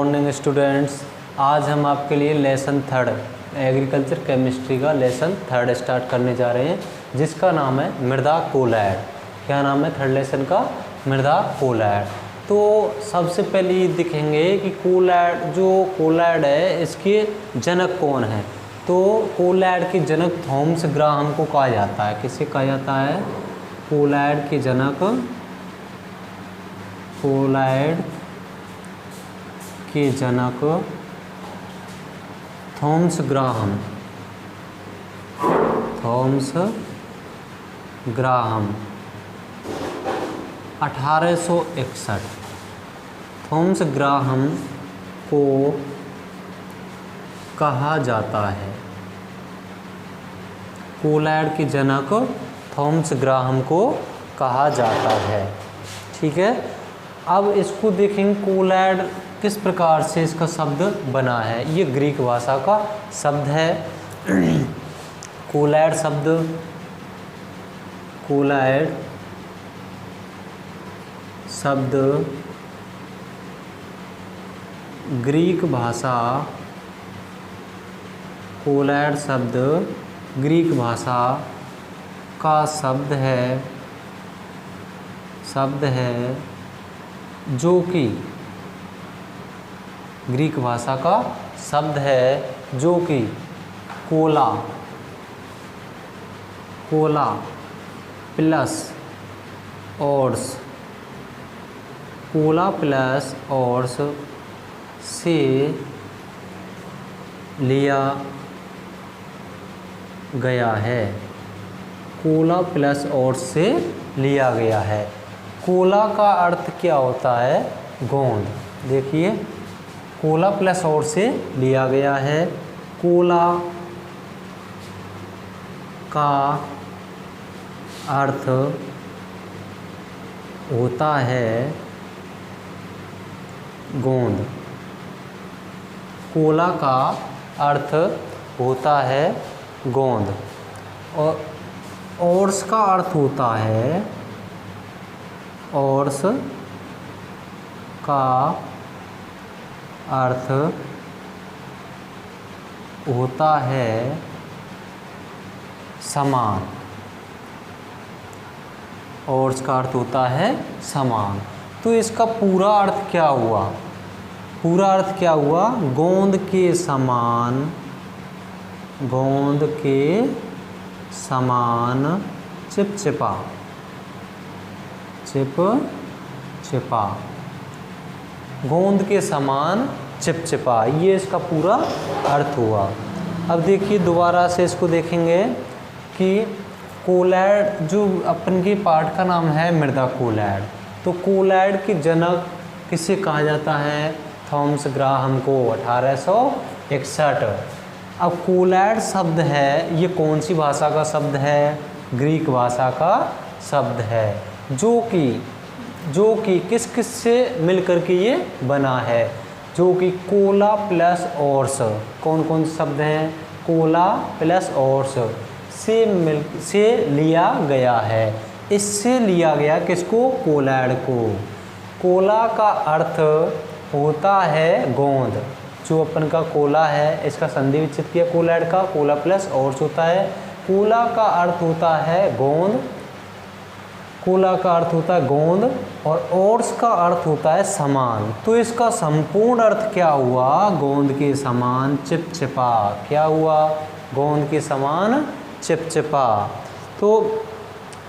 Morning students. आज हम आपके लिए लेसन थर्ड एग्रीकल्चर केमिस्ट्री का लेसन थर्ड स्टार्ट करने जा रहे हैं, जिसका नाम है मृदा कोलैड। क्या नाम है थर्ड लेसन का? मृदा कोलैड। तो सबसे पहले ये दिखेंगे कि कोलैड है, इसके जनक कौन है। तो कोलैड के जनक थॉमस ग्राहम को कहा जाता है। किसे कहा जाता है? कोलैड के जनक थॉमस ग्राहम 1861। थॉमस ग्राहम को कहा जाता है, कोलैड के जनक थॉमस ग्राहम को कहा जाता है। ठीक है, अब इसको देखेंगे कोलैड किस प्रकार से इसका शब्द बना है। ये ग्रीक भाषा का शब्द है। कोलैड शब्द ग्रीक भाषा का शब्द है जो कि ग्रीक भाषा का शब्द है जो कि कोला प्लस ऑर्स से लिया गया है। कोला प्लस ऑर्स से लिया गया है। कोला का अर्थ क्या होता है? गोंद। देखिए, कोला प्लस और से लिया गया है। कोला का अर्थ होता है गोंद। कोला का अर्थ होता है गोंद। और ऑर्स का अर्थ होता है समान। ऑर्स का अर्थ होता है समान। तो इसका पूरा अर्थ क्या हुआ? गोंद के समान चिपचिपा। गोंद के समान चिपचिपा, ये इसका पूरा अर्थ हुआ। अब देखिए दोबारा से इसको देखेंगे कि कोलैड, जो अपन के पाठ का नाम है मृदा कोलैड, तो कोलैड के जनक किसे कहा जाता है? थॉमस ग्राहम को 1861। अब कोलैड शब्द है, ये कौन सी भाषा का शब्द है? ग्रीक भाषा का शब्द है, जो कि किस से मिलकर के ये बना है? जो कि कोला प्लस ऑर्स, कौन से शब्द हैं? कोला प्लस ऑर्स से लिया गया है। इससे लिया गया किसको? कोलैड को। कोला का अर्थ होता है गोंद। जो अपन का कोला है, इसका संधि विच्छेद किया कोलैड का, कोला प्लस ऑर्स होता है। कोला का अर्थ होता है गोंद। और ऑर्स का अर्थ होता है समान। तो इसका संपूर्ण अर्थ क्या हुआ? गोंद के समान चिपचिपा। क्या हुआ? गोंद के समान चिपचिपा। तो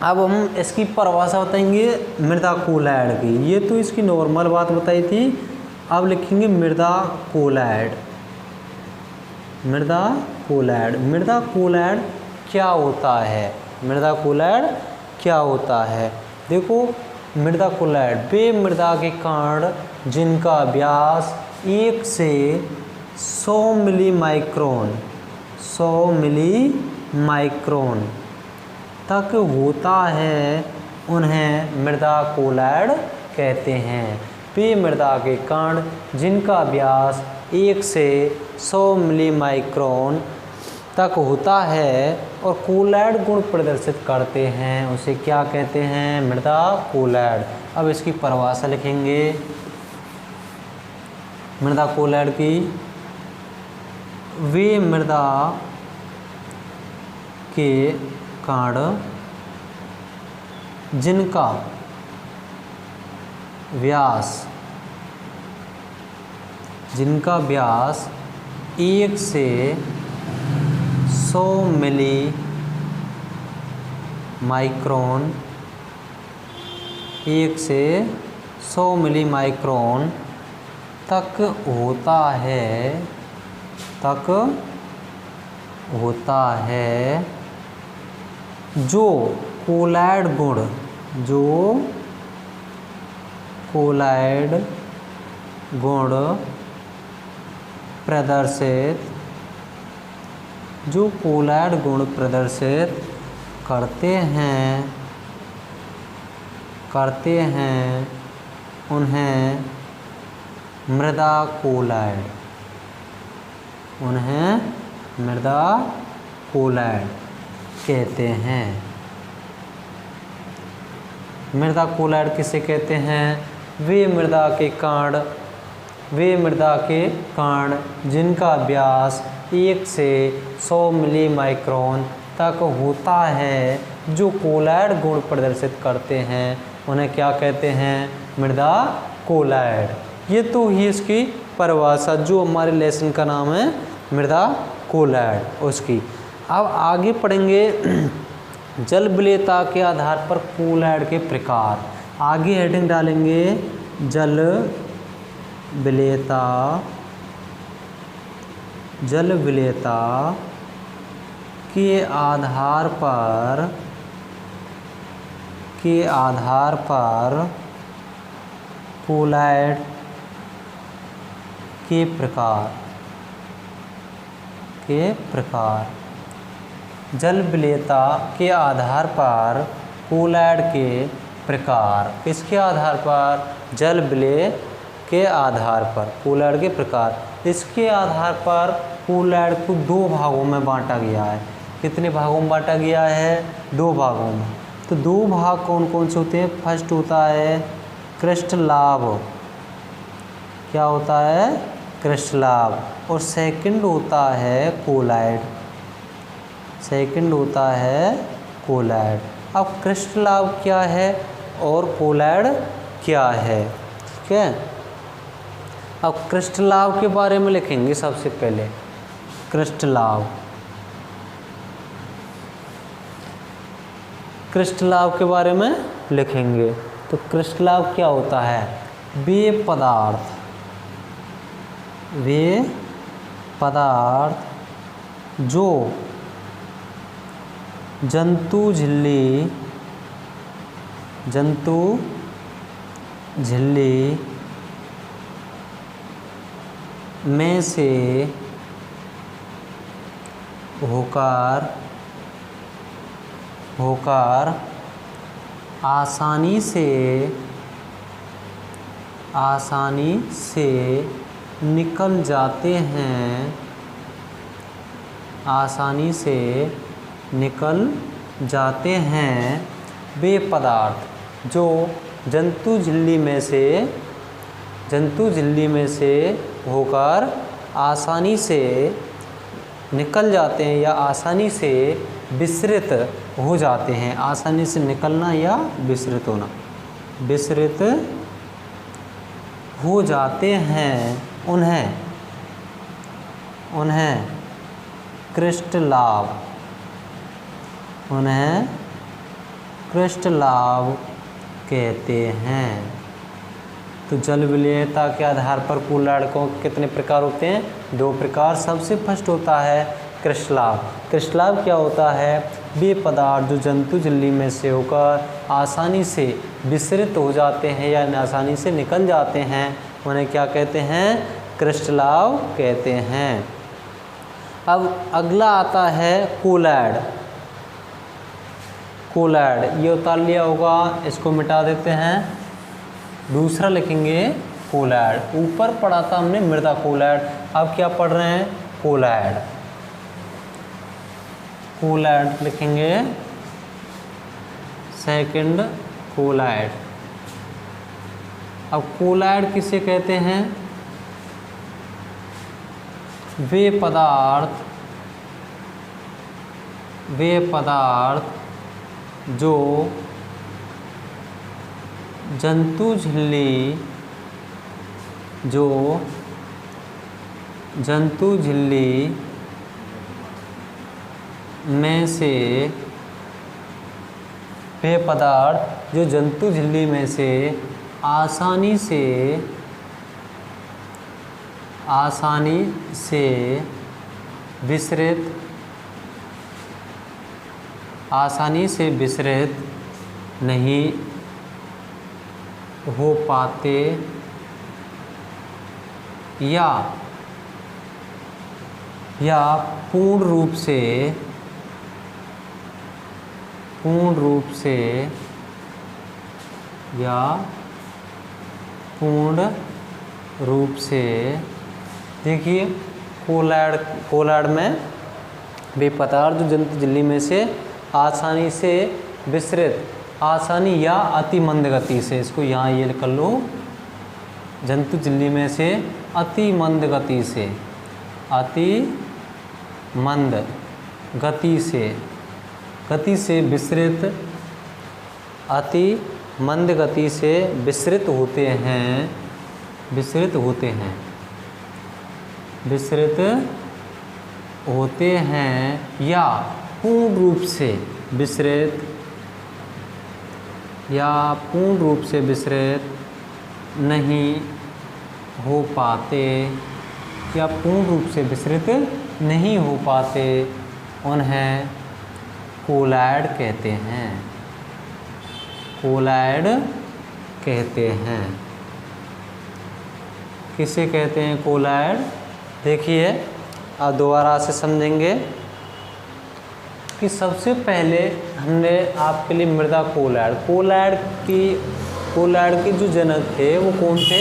अब हम इसकी परिभाषा बताएंगे मृदा कोलैड की। ये तो इसकी नॉर्मल बात बताई थी। अब लिखेंगे मृदा कोलैड। मृदा कोलैड क्या होता है? देखो, मृदा कोलैड वे मृदा के कण जिनका व्यास 1 से 100 मिलीमाइक्रोन तक होता है, उन्हें मृदा कोलैड कहते हैं। वे मृदा के कण जिनका व्यास 1 से 100 मिलीमाइक्रोन तक होता है और कोलैड गुण प्रदर्शित करते हैं, उसे क्या कहते हैं? मृदा कोलैड। अब इसकी परिभाषा लिखेंगे। मृदा कोलैड की वे मृदा के कण जिनका व्यास 1 से 100 मिली माइक्रोन 1 से 100 मिली माइक्रोन तक होता है जो कोलैड गुण प्रदर्शित करते हैं उन्हें मृदा कोलैड कहते हैं। मृदा कोलैड किसे कहते हैं? वे मृदा के कण जिनका व्यास 1 से 100 मिली माइक्रोन तक होता है जो कोलैड गुण प्रदर्शित करते हैं उन्हें क्या कहते हैं? मृदा कोलैड। ये तो ही इसकी परिभाषा जो हमारे लेसन का नाम है मृदा कोलैड उसकी। अब आगे पढ़ेंगे जल विलेयता के आधार पर कोलैड के प्रकार। आगे हेडिंग डालेंगे जल विलेयता के आधार पर कोलैड के प्रकार। जल विलेयता के आधार पर कोलैड के प्रकार। किसके आधार पर? जल विलेय के आधार पर कोलैड के प्रकार। इसके आधार पर कोलैड को 2 भागों में बांटा गया है। कितने भागों में बांटा गया है? 2 भागों में। तो 2 भाग कौन कौन से होते हैं? फर्स्ट होता है क्रिस्टलाभ। क्या होता है? क्रिस्टलाभ। और सेकंड होता है कोलैड। अब क्रिस्टलाभ क्या है और कोलैड क्या है? ठीक है, अब क्रिस्टलाभ के बारे में लिखेंगे सबसे पहले। क्रिस्टलाभ के बारे में लिखेंगे। तो क्रिस्टलाभ क्या होता है? वे पदार्थ जो जंतु झिल्ली में से होकर आसानी से निकल जाते हैं वे पदार्थ जो जंतु झिल्ली में से होकर आसानी से निकल जाते हैं या आसानी से विसरित हो जाते हैं। आसानी से निकलना या विसरित होना, विसरित हो जाते हैं उन्हें क्रिस्टलाभ कहते हैं। तो जल विलेयता के आधार पर कोलैड को कितने प्रकार होते हैं? 2 प्रकार। सबसे फर्स्ट होता है क्रिस्टलाभ। क्रिस्टलाभ क्या होता है? वे पदार्थ जो जंतु झिल्ली में से होकर आसानी से विसरित हो जाते हैं या आसानी से निकल जाते हैं उन्हें क्या कहते हैं? क्रिस्टलाभ कहते हैं। अब अगला आता है कोलैड। ये उतार लिया होगा, इसको मिटा देते हैं। दूसरा लिखेंगे कोलैड। ऊपर पढ़ा था हमने मृदा कोलैड, अब क्या पढ़ रहे हैं? कोलैड लिखेंगे। सेकंड कोलैड। अब कोलैड किसे कहते हैं? वे पदार्थ जो जंतु झिल्ली में से वे पदार्थ जो जंतु झिल्ली में से आसानी से विसरित नहीं हो पाते या पूर्ण रूप से देखिए कोलैड में वे पदार्थ जो जंतु झिल्ली में से आसानी से विसरित, आसानी या अति मंद गति से, इसको यहाँ ये कर लो, जंतु झिल्ली में से अति मंद गति से विसरित, अति मंद गति से विसरित होते हैं या पूर्ण रूप से विसरित नहीं हो पाते उन्हें कोलैड कहते हैं। किसे कहते हैं? कोलैड। देखिए आप दोबारा से समझेंगे कि सबसे पहले हमने आपके लिए मृदा कोलैड के जो जनक थे वो कौन थे?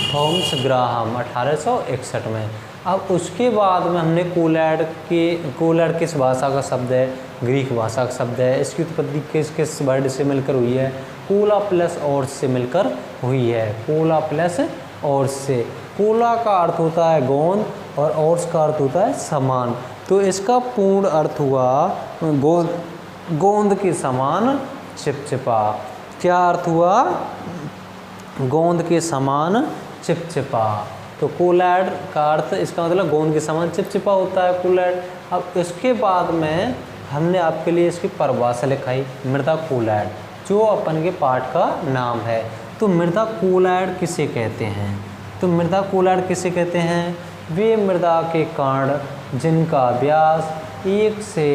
थॉमस ग्राहम 1861 में। अब उसके बाद में हमने कोलैड किस भाषा का शब्द है? ग्रीक भाषा का शब्द है। इसकी उत्पत्ति किस वर्ड से मिलकर हुई है? कोला प्लस ऑर्स से मिलकर हुई है। कोला प्लस ऑर्स से। कोला का अर्थ होता है गोंद और ऑर्स का अर्थ होता है समान। तो इसका पूर्ण अर्थ हुआ गोंद के समान चिपचिपा। क्या अर्थ हुआ? गोंद के समान चिपचिपा। तो कोलैड का अर्थ, इसका मतलब गोंद के समान चिपचिपा होता है कोलैड। अब इसके बाद में हमने आपके लिए इसकी परिभाषा लिखाई, मृदा कोलैड, जो अपन के पाठ का नाम है। तो मृदा कोलैड किसे कहते हैं? तो मृदा कोलैड किसे कहते हैं? वे मृदा के कण जिनका व्यास 1 से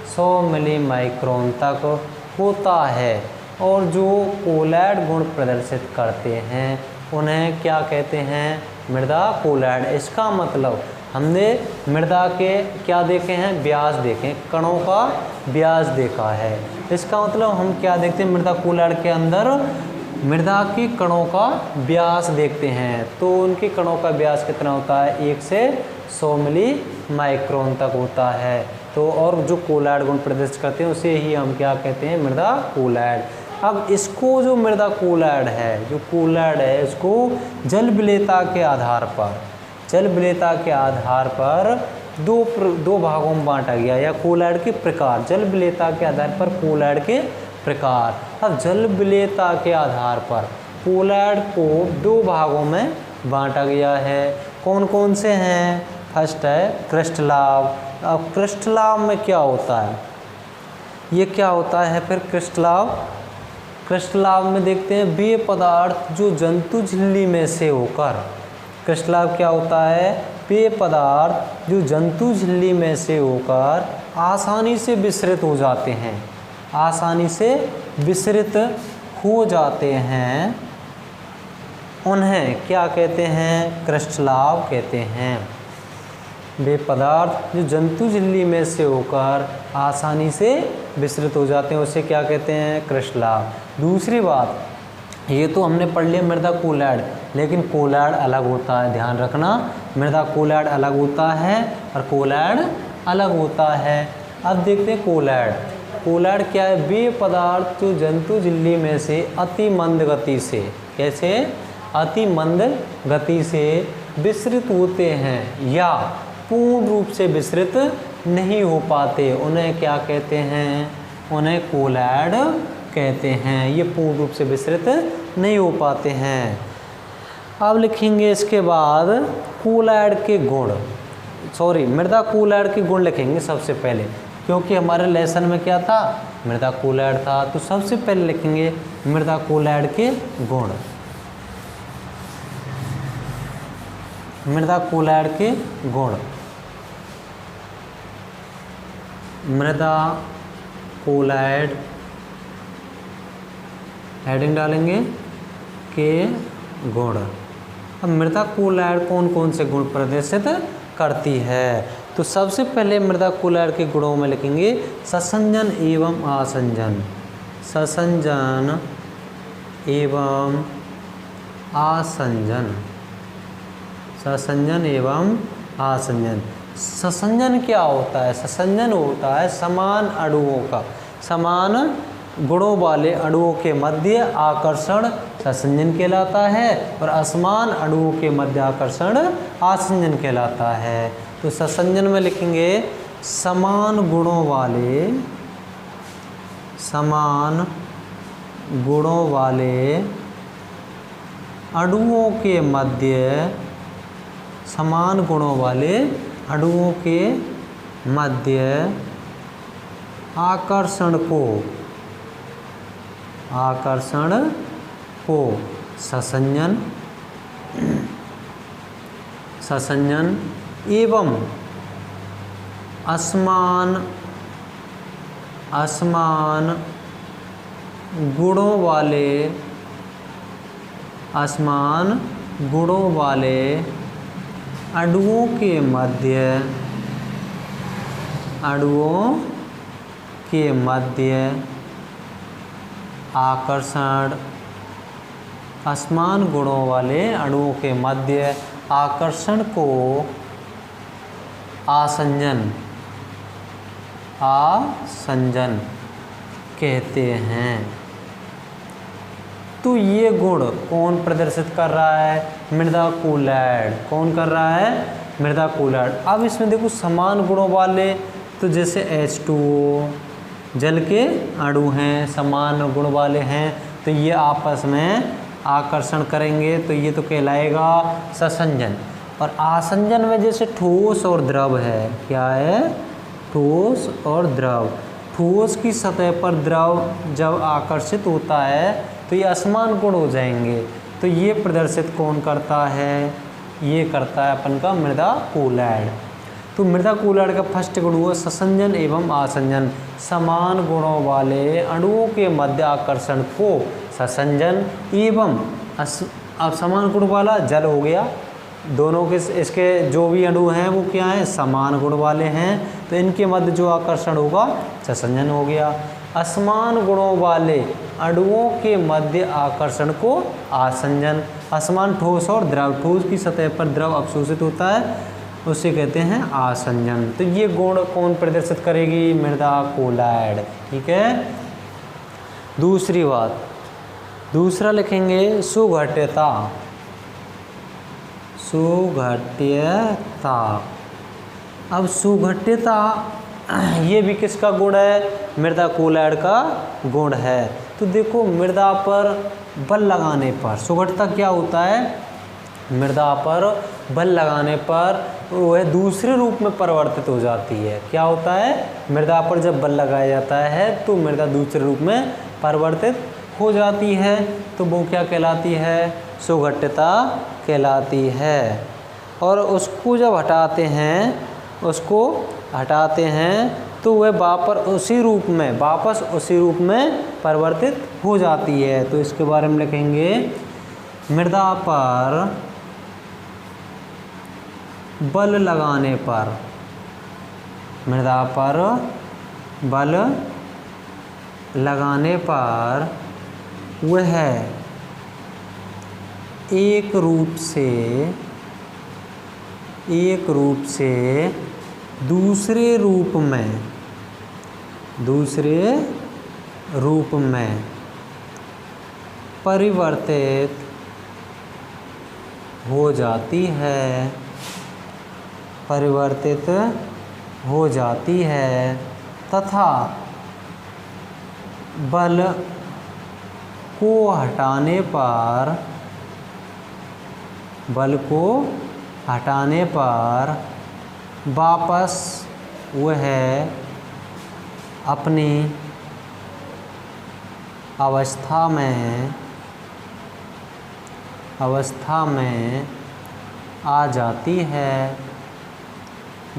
100 मिली माइक्रोन तक होता है और जो कोलैड गुण प्रदर्शित करते हैं उन्हें क्या कहते हैं? मृदा कोलैड। इसका मतलब हमने मृदा के क्या देखे हैं? व्यास देखे, कणों का व्यास देखा है। इसका मतलब हम क्या देखते हैं? मृदा कोलैड के अंदर मृदा के कणों का व्यास देखते हैं। तो उनके कणों का व्यास कितना होता है? 1 से 100 मिली माइक्रोन तक होता है। तो और जो कोलैड गुण प्रदर्शित करते हैं उसे ही हम क्या कहते हैं? मृदा कोलैड। अब इसको जो मृदा कोलैड है, इसको जल विलेयता के आधार पर दो भागों में बांटा गया, या कोलैड के प्रकार। जल विलेयता के आधार पर कोलैड के प्रकार। अब जल विलेयता के आधार पर कोलैड को 2 भागों में बांटा गया है। कौन कौन से हैं? फर्स्ट है क्रिस्टलाव। अब क्रिस्टलाव में क्या होता है? ये क्या होता है फिर क्रिस्टलाव में देखते हैं वे पदार्थ जो जंतु झिल्ली में से होकर, क्रिस्टलाव क्या होता है? वे पदार्थ जो जंतु झिल्ली में से होकर आसानी से विसरित हो जाते हैं, उन्हें क्या कहते हैं? क्रिस्टलाव कहते हैं। वे पदार्थ जो जंतु झिल्ली में से होकर आसानी से विसरित हो जाते हैं उसे क्या कहते हैं? क्रिस्टलाव। दूसरी बात, ये तो हमने पढ़ लिया मृदा कोलैड, लेकिन कोलैड अलग होता है, ध्यान रखना। मृदा कोलैड अलग होता है और कोलैड अलग होता है। अब देखते हैं कोलैड क्या है? वे पदार्थ जो जंतु झिल्ली में से अति मंद गति से, कैसे? अति मंद गति से विसरित होते हैं या पूर्ण रूप से विसरित नहीं हो पाते, उन्हें क्या कहते हैं, उन्हें कोलैड कहते हैं। ये पूर्ण रूप से विसरित नहीं हो पाते हैं। अब लिखेंगे इसके बाद कोलैड के गुण, मृदा कोलैड के गुण लिखेंगे सबसे पहले, क्योंकि हमारे लेसन में क्या था, मृदा कोलैड था। तो सबसे पहले लिखेंगे मृदा कोलैड के गुण, मृदा कोलैड के गुण, मृदा कोलैड हेडिंग डालेंगे के गुण। अब मृदा कोलैड कौन कौन से गुण प्रदर्शित करती है, तो सबसे पहले मृदा कोलैड के गुणों में लिखेंगे ससंजन एवं आसंजन, ससंजन एवं आसंजन, ससंजन एवं आसंजन। ससंजन क्या होता है, ससंजन होता है समान अणुओं का, समान गुणों वाले अणुओं के मध्य आकर्षण ससंजन कहलाता है, और असमान अणुओं के मध्य आकर्षण आसंजन कहलाता है। तो ससंजन में लिखेंगे समान गुणों वाले, समान गुणों वाले अणुओं के मध्य, समान गुणों वाले अणुओं के मध्य आकर्षण को ससंजन, ससंजन एवं असमान, असमान गुणों वाले, असमान गुणों वाले अणुओं के मध्य, अणुओं के मध्य आकर्षण, असमान गुणों वाले अणुओं के मध्य आकर्षण को आसंजन, आसंजन कहते हैं। तो ये गुण कौन प्रदर्शित कर रहा है, मृदा कोलैड। कौन कर रहा है, मृदा कोलैड। अब इसमें देखो समान गुणों वाले, तो जैसे H2O जल के अणु हैं, समान गुण वाले हैं, तो ये आपस में आकर्षण करेंगे, तो ये तो कहलाएगा ससंजन। और आसंजन में जैसे ठोस और द्रव है, क्या है, ठोस और द्रव। ठोस की सतह पर द्रव जब आकर्षित होता है तो ये असमान गुण हो जाएंगे, तो ये प्रदर्शित कौन करता है, ये करता है अपन का मृदा कोलैड। तो मृदा कोलैड का फर्स्ट गुण हुआ ससंजन एवं आसंजन, समान गुणों वाले अणुओं के मध्य आकर्षण को ससंजन एवं अब समान गुण वाला जल हो गया, दोनों के इसके जो भी अणु हैं वो क्या हैं, समान गुण वाले हैं, तो इनके मध्य जो आकर्षण होगा ससंजन हो गया। असमान गुणों वाले अणुओं के मध्य आकर्षण को आसंजन। असमान ठोस और द्रव, ठोस की सतह पर द्रव अवशोषित होता है, उसे कहते हैं आसंजन। तो ये गुण कौन प्रदर्शित करेगी, मृदा कोलैड। ठीक है। दूसरी बात, दूसरा लिखेंगे सुघट्यता, सुघट्यता। अब सुघट्यता ये भी किसका गुण है, मृदा कोलैड का गुण है। तो देखो मृदा पर बल लगाने पर सुघट्यता क्या होता है, मृदा पर बल लगाने पर वह दूसरे रूप में परिवर्तित हो जाती है। क्या होता है, मृदा पर जब बल लगाया जाता है तो मृदा दूसरे रूप में परिवर्तित हो जाती है, तो वो क्या कहलाती है, सुघट्यता कहलाती है। और उसको जब हटाते हैं, उसको हटाते हैं तो वह वापस उसी रूप में परिवर्तित हो जाती है। तो इसके बारे में लिखेंगे मृदा पर बल लगाने पर, मृदा पर बल लगाने पर वह एक रूप से दूसरे रूप में परिवर्तित हो जाती है, परिवर्तित हो जाती है तथा बल को हटाने पर वापस वह अपनी अवस्था में आ जाती है।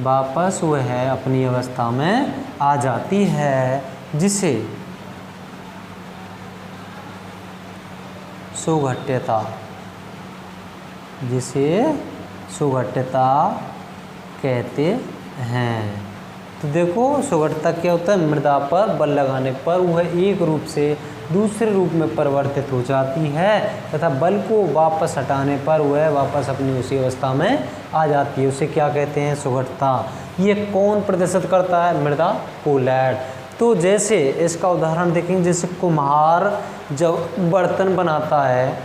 वापस वह अपनी अवस्था में आ जाती है जिसे सुघट्यता कहते हैं। तो देखो सुघट्यता क्या होता है, मृदा पर बल लगाने पर वह एक रूप से दूसरे रूप में परिवर्तित हो जाती है तथा बल को वापस हटाने पर वह वापस अपनी उसी अवस्था में आ जाती है। उसे क्या कहते हैं, सुघट्यता। ये कौन प्रदर्शित करता है, मृदा कोलैड। तो जैसे इसका उदाहरण देखेंगे, जैसे कुम्हार जब बर्तन बनाता है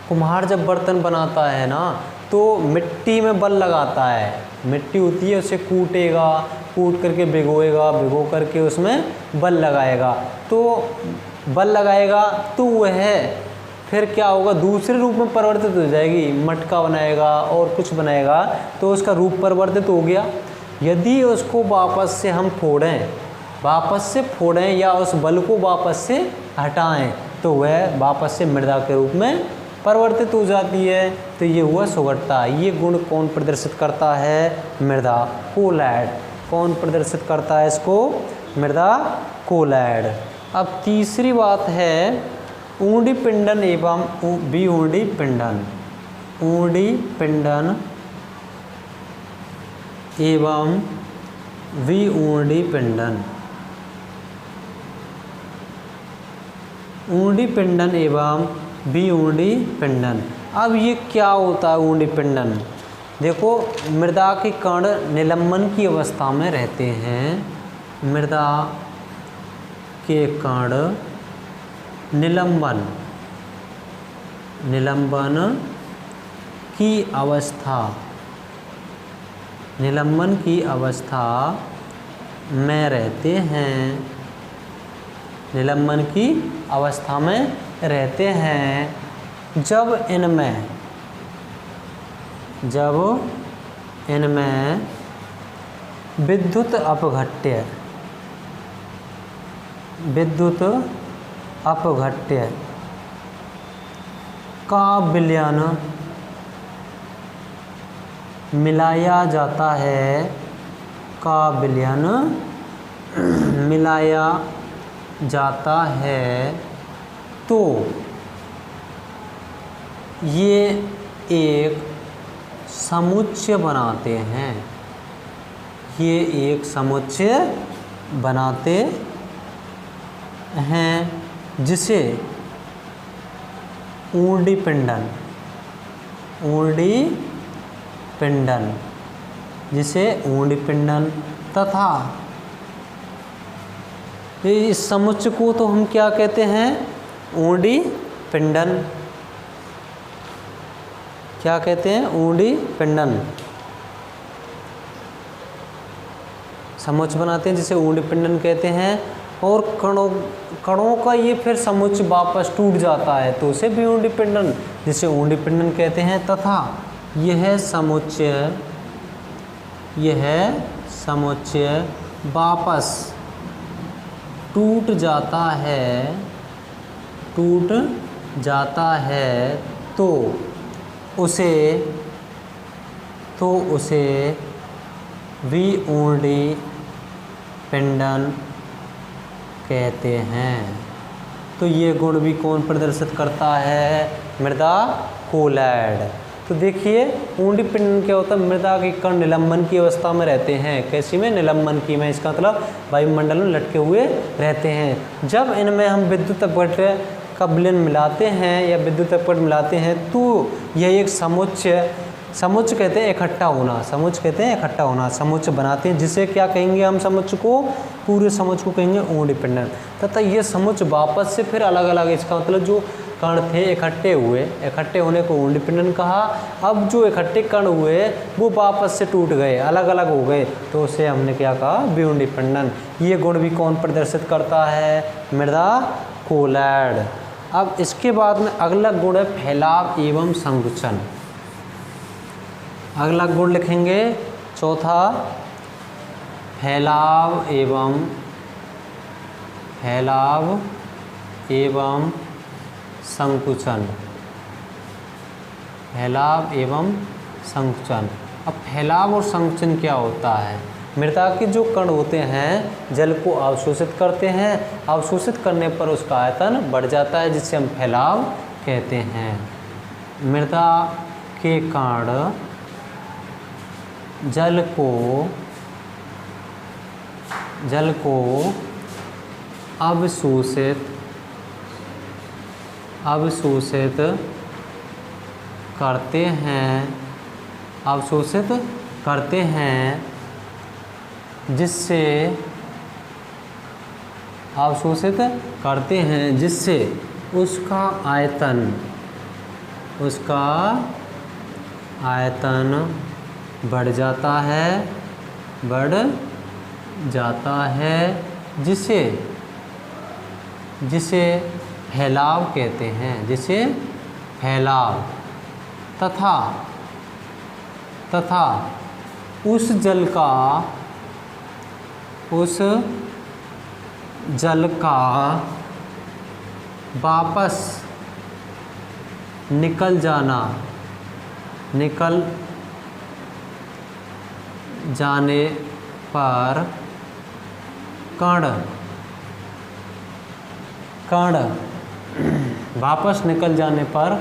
कुम्हार जब बर्तन बनाता है ना, तो मिट्टी में बल लगाता है। मिट्टी होती है उसे कूटेगा, कूट करके भिगोएगा, भिगो करके उसमें बल लगाएगा। तो बल लगाएगा तो वह फिर क्या होगा, दूसरे रूप में परिवर्तित हो जाएगी। मटका बनाएगा और कुछ बनाएगा तो उसका रूप परिवर्तित हो गया। यदि उसको वापस से हम फोड़ें या उस बल को वापस से हटाएं तो वह वापस से मृदा के रूप में परिवर्तित हो जाती है। तो ये हुआ सुघट्यता। ये गुण कौन प्रदर्शित करता है, मृदा कोलैड। कौन प्रदर्शित करता है इसको, मृदा कोलैड। अब तीसरी बात है ऊंडी पिंडन एवं विऊंडी पिंडन। ऊंडी पिंडन एवं विऊंडी पिंडन। ऊंडी पिंडन एवं विऊंडी पिंडन। अब ये क्या होता है ऊंडी पिंडन। देखो मृदा के कण निलंबन की अवस्था में रहते हैं। मृदा के कण निलंबन की अवस्था में रहते हैं। निलंबन की अवस्था में रहते हैं जब इनमें विद्युत अपघट्य का विलयन मिलाया जाता है तो ये एक समुच्चय बनाते हैं। ये एक समुच्चय बनाते हैं जिसे ऊंडी पिंडन तथा इस समुच्चय को तो हम क्या कहते हैं, ऊंडी पिंडन। क्या कहते हैं, ऊंडी पिंडन। समुच्चय बनाते हैं जिसे ऊंडी पिंडन कहते हैं। और कणों का ये फिर समुच्चय वापस टूट जाता है तो उसे भी ऊंडी पिंडन, जिसे ऊंडी पिंडन कहते हैं। तथा यह समुच्चय वापस टूट जाता है तो उसे विऊंडी पिंडन कहते हैं। तो ये गुण भी कौन प्रदर्शित करता है, मृदा कोलैड। तो देखिए ऊंडी पिंडन क्या होता है, मृदा के कण निलंबन की अवस्था में रहते हैं। कैसी में, निलंबन की में। इसका मतलब वायुमंडल में लटके हुए रहते हैं। जब इनमें हम विद्युत अपघट्य का विलयन मिलाते हैं या विद्युत अपघट्य मिलाते हैं तो यह एक समुच्चय कहते हैं इकट्ठा होना। समुच्चय बनाते हैं जिसे क्या कहेंगे हम, समुच्चय को, पूरे समुच्चय को कहेंगे ऊंडी पिंडन। तथा ये समुच्चय वापस से फिर अलग अलग, इसका मतलब जो कण थे इकट्ठे हुए, इकट्ठे होने को वुंड पिंडन कहा। अब जो इकट्ठे कण हुए वो वापस से टूट गए, अलग अलग हो गए, तो उसे हमने क्या कहा, विउंड पिंडन। ये गुण भी कौन प्रदर्शित करता है, मृदा कोलैड। अब इसके बाद में अगला गुण है फैलाव एवं संकुचन। अगला गुण लिखेंगे चौथा, फैलाव एवं संकुचन। फैलाव एवं संकुचन। अब फैलाव और संकुचन क्या होता है, मृदा के जो कण होते हैं जल को अवशोषित करते हैं, अवशोषित करने पर उसका आयतन बढ़ जाता है, जिसे हम फैलाव कहते हैं। मृदा के कण जल को अवशोषित करते हैं, जिससे उसका आयतन बढ़ जाता है, जिसे फैलाव कहते हैं, जिसे फैलाव। तथा उस जल का वापस निकल जाने पर वापस निकल जाने पर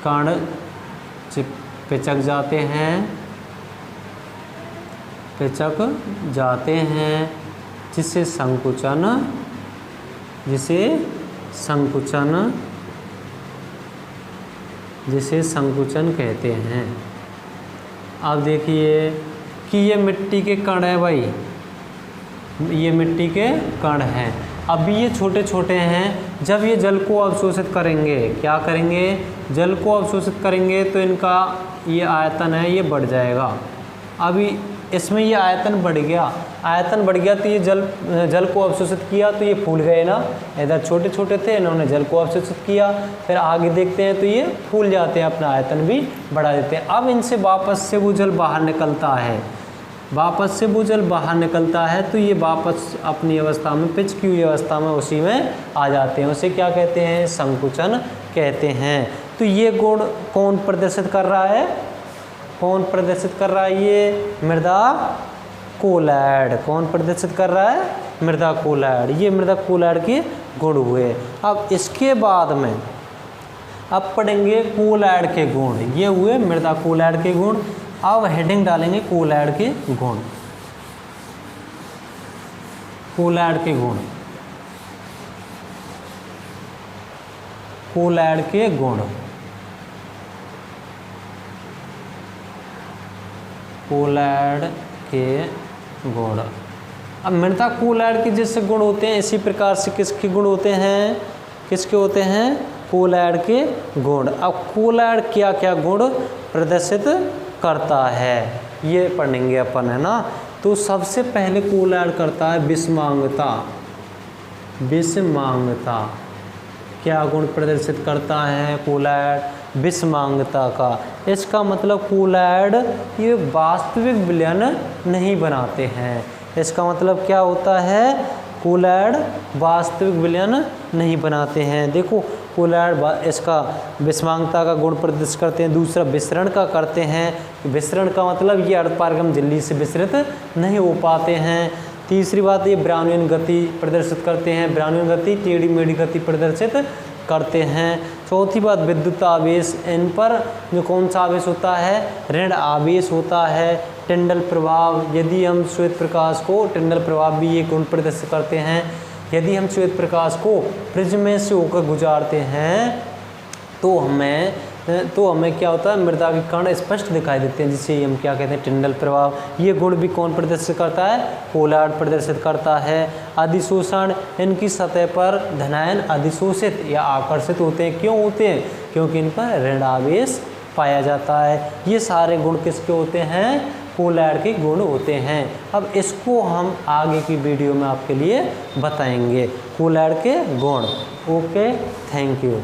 कण पिचक जाते हैं, जिसे संकुचन कहते हैं। अब देखिए कि ये मिट्टी के कण है भाई, ये मिट्टी के कण हैं। अब ये छोटे छोटे हैं, जब ये जल को अवशोषित करेंगे, क्या करेंगे, जल को अवशोषित करेंगे तो इनका ये आयतन है ये बढ़ जाएगा। अभी इसमें ये आयतन बढ़ गया तो ये जल को अवशोषित किया तो ये फूल गए ना, इधर छोटे छोटे थे, इन्होंने जल को अवशोषित किया, फिर आगे देखते हैं तो ये फूल जाते हैं, अपना आयतन भी बढ़ा देते हैं। अब इनसे वापस से वो जल बाहर निकलता है, तो ये वापस अपनी अवस्था में, पिच की हुई अवस्था में उसी में आ जाते हैं, उसे क्या कहते हैं, संकुचन कहते हैं। तो ये गुण कौन प्रदर्शित कर रहा है, ये मृदा कोलैड। कौन प्रदर्शित कर रहा है, मृदा कोलैड। ये मृदा कोलैड के गुण हुए। अब इसके बाद में अब पढ़ेंगे कोलैड के गुण। ये हुए मृदा कोलैड के गुण। अब हेडिंग डालेंगे कोलैड के गुण। कोलैड के गुण, कोलैड के गुण, कोलैड के गुण। अब मृदा कोलैड के जैसे गुण होते हैं, इसी प्रकार से किसके गुण होते हैं, किसके होते हैं, कोलैड के गुण। अब कोलैड क्या क्या गुण प्रदर्शित करता है ये पढ़ेंगे अपन, है ना। तो सबसे पहले कोलैड करता है विषमांगता। विषमांगता क्या गुण प्रदर्शित करता है कोलैड, विषमांगता का। इसका मतलब कोलैड ये वास्तविक विलयन नहीं बनाते हैं। इसका मतलब क्या होता है, कोलैड वास्तविक विलयन नहीं बनाते हैं। देखो कोलैड इसका विषमांगता का गुण प्रदर्शित करते हैं। दूसरा विसरण का करते हैं। विसरण का मतलब ये अर्धपारगम झिल्ली से विसरित नहीं हो पाते हैं। तीसरी बात ये ब्राउनियन गति प्रदर्शित करते हैं। ब्राउनियन गति टेढ़ी मेढ़ी गति प्रदर्शित करते हैं। चौथी बात विद्युत आवेश, इन पर जो कौन सा आवेश होता है, ऋण आवेश होता है। टिंडल प्रभाव, यदि हम श्वेत प्रकाश को, टिंडल प्रभाव भी ये गुण प्रदर्शित करते हैं। यदि हम श्वेत प्रकाश को प्रिज्म में से होकर गुजारते हैं तो हमें तो हमें क्या होता है, मृदा के कण स्पष्ट दिखाई देते हैं, जिसे हम क्या कहते हैं, टिंडल प्रभाव। ये गुण भी कौन प्रदर्शित करता है, कोलार्ड प्रदर्शित करता है। अधिशोषण, इनकी सतह पर धनायन अधिशोषित या आकर्षित होते हैं। क्यों होते हैं, क्योंकि इन पर ऋण आवेश पाया जाता है। ये सारे गुण किसके होते हैं, कोलार्ड के गुण होते हैं। अब इसको हम आगे की वीडियो में आपके लिए बताएंगे, कोलार्ड के गुण। Okay, thank you.